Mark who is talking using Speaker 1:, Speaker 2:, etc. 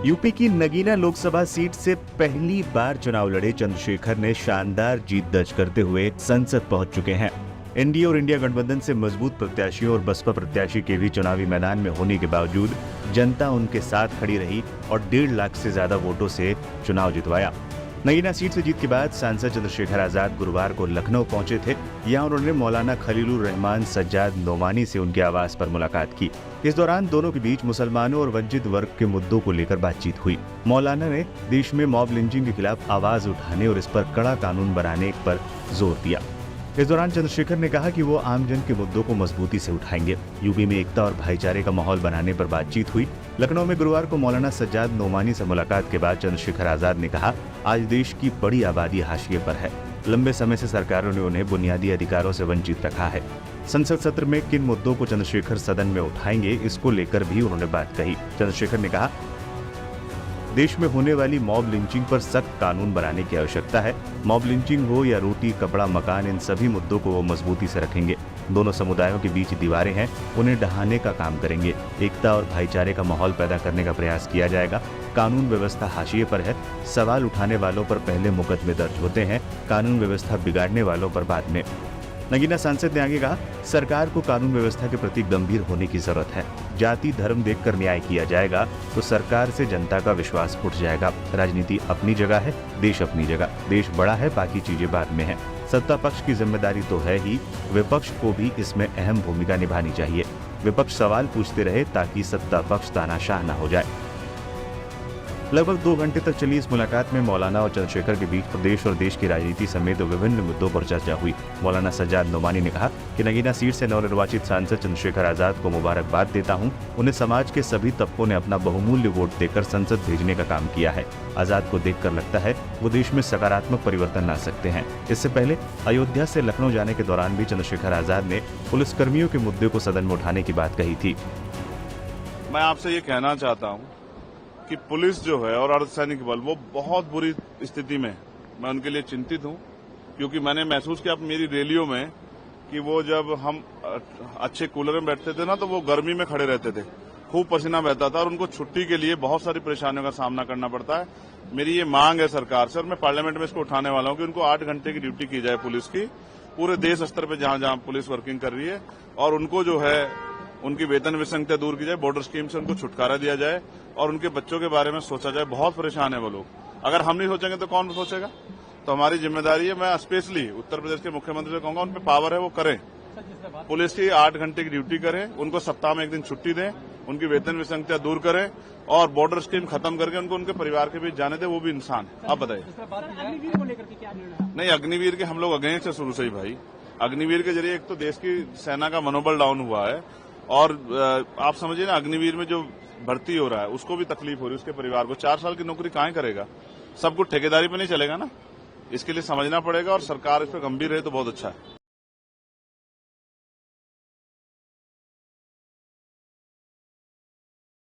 Speaker 1: UP की Nagina Lok Sabha seat से पहली बार चुनाव लड़े चंद्रशेखर ने शानदार जीत दर्ज करते हुए संसद पहुंच चुके हैं। एनडीए और इंडिया गठबंधन से मजबूत प्रत्याशियों और बसपा प्रत्याशी के भी चुनावी मैदान में होने के बावजूद जनता उनके साथ खड़ी रही और 1.5 लाख से ज्यादा वोटों से चुनाव जितवाया। नगीना सीट से जीत के बाद सांसद चंद्रशेखर आजाद गुरुवार को लखनऊ पहुंचे थे। यहां उन्होंने मौलाना खलीलुर रहमान सज्जाद नोमानी से उनके आवास पर मुलाकात की। इस दौरान दोनों के बीच मुसलमानों और वंचित वर्ग के मुद्दों को लेकर बातचीत हुई। मौलाना ने देश में मॉब लिंचिंग के खिलाफ आवाज उठाने और इस पर कड़ा कानून बनाने पर जोर दिया। इस दौरान चंद्रशेखर ने कहा कि वो आमजन के मुद्दों को मजबूती से उठाएंगे। यूपी में एकता और भाईचारे का माहौल बनाने पर बातचीत हुई। लखनऊ में गुरुवार को मौलाना सज्जाद नोमानी से मुलाकात के बाद चंद्रशेखर आजाद ने कहा, आज देश की बड़ी आबादी हाशिए पर है। लंबे समय से सरकारों ने उन्हें बुनियादी अधिकारों से वंचित रखा है। संसद सत्र में किन मुद्दों को चंद्रशेखर सदन में उठाएंगे, इसको लेकर भी उन्होंने बात कही। चंद्रशेखर ने कहा, देश में होने वाली मॉब लिंचिंग पर सख्त कानून बनाने की आवश्यकता है। मॉब लिंचिंग हो या रोटी, कपड़ा, मकान, इन सभी मुद्दों को वो मजबूती से रखेंगे। दोनों समुदायों के बीच दीवारें हैं, उन्हें ढहाने का काम करेंगे। एकता और भाईचारे का माहौल पैदा करने का प्रयास किया जाएगा। कानून व्यवस्था हाशिए पर है। सवाल उठाने वालों पर पहले मुकदमे दर्ज होते हैं, कानून व्यवस्था बिगाड़ने वालों पर बाद में। नगीना सांसद ने आगे कहा, सरकार को कानून व्यवस्था के प्रति गंभीर होने की जरूरत है। जाति धर्म देखकर न्याय किया जाएगा तो सरकार से जनता का विश्वास उठ जाएगा। राजनीति अपनी जगह है, देश अपनी जगह। देश बड़ा है, बाकी चीजें बाद में हैं। सत्ता पक्ष की जिम्मेदारी तो है ही, विपक्ष को भी इसमें अहम भूमिका निभानी चाहिए। विपक्ष सवाल पूछते रहे ताकि सत्ता पक्ष तानाशाह न हो जाए। लगभग 2 घंटे तक चली इस मुलाकात में मौलाना और चंद्रशेखर के बीच प्रदेश और देश की राजनीति समेत विभिन्न मुद्दों पर चर्चा हुई। मौलाना सज्जाद नोमानी ने कहा कि नगीना सीट से नवनिर्वाचित सांसद चंद्रशेखर आजाद को मुबारकबाद देता हूं। उन्हें समाज के सभी तबकों ने अपना बहुमूल्य वोट देकर संसद भेजने का काम किया है। आजाद को देखकर लगता है वो देश में सकारात्मक परिवर्तन ला सकते हैं। इससे पहले अयोध्या से लखनऊ जाने के दौरान भी चंद्रशेखर आजाद ने पुलिसकर्मियों के मुद्दे को सदन में उठाने की बात कही थी।
Speaker 2: मैं आपसे ये कहना चाहता हूँ कि पुलिस जो है और अर्धसैनिक बल वो बहुत बुरी स्थिति में, मैं उनके लिए चिंतित हूं, क्योंकि मैंने महसूस किया मेरी रैलियों में कि वो जब हम अच्छे कूलर में बैठते थे ना तो वो गर्मी में खड़े रहते थे, खूब पसीना बहता था और उनको छुट्टी के लिए बहुत सारी परेशानियों का सामना करना पड़ता है। मेरी ये मांग है सरकार से और मैं पार्लियामेंट में इसको उठाने वाला हूं कि उनको 8 घंटे की ड्यूटी की जाए पुलिस की, पूरे देश स्तर पर जहां जहां पुलिस वर्किंग कर रही है, और उनको जो है उनकी वेतन विसंगता दूर की जाए, बॉर्डर स्कीम से उनको छुटकारा दिया जाए और उनके बच्चों के बारे में सोचा जाए। बहुत परेशान है वो लोग। अगर हम नहीं सोचेंगे तो कौन सोचेगा? तो हमारी जिम्मेदारी है। मैं स्पेशली उत्तर प्रदेश के मुख्यमंत्री से कहूंगा, उन पे पावर है वो करें, पुलिस की 8 घंटे की ड्यूटी करें, उनको सप्ताह में 1 दिन छुट्टी दें, उनकी वेतन विसंगता दूर करें और बॉर्डर स्कीम खत्म करके उनको उनके परिवार के बीच जाने दें। वो भी इंसान है। आप बताइए। नहीं, अग्निवीर के हम लोग अगेंस्ट है शुरू से ही भाई। अग्निवीर के जरिए एक तो देश की सेना का मनोबल डाउन हुआ है और आप समझिए ना, अग्निवीर में जो भर्ती हो रहा है उसको भी तकलीफ हो रही है, उसके परिवार को। 4 साल की नौकरी कहाँ करेगा? सब कुछ ठेकेदारी पे नहीं चलेगा ना, इसके लिए समझना पड़ेगा और सरकार इस पर गंभीर रहे तो बहुत अच्छा है।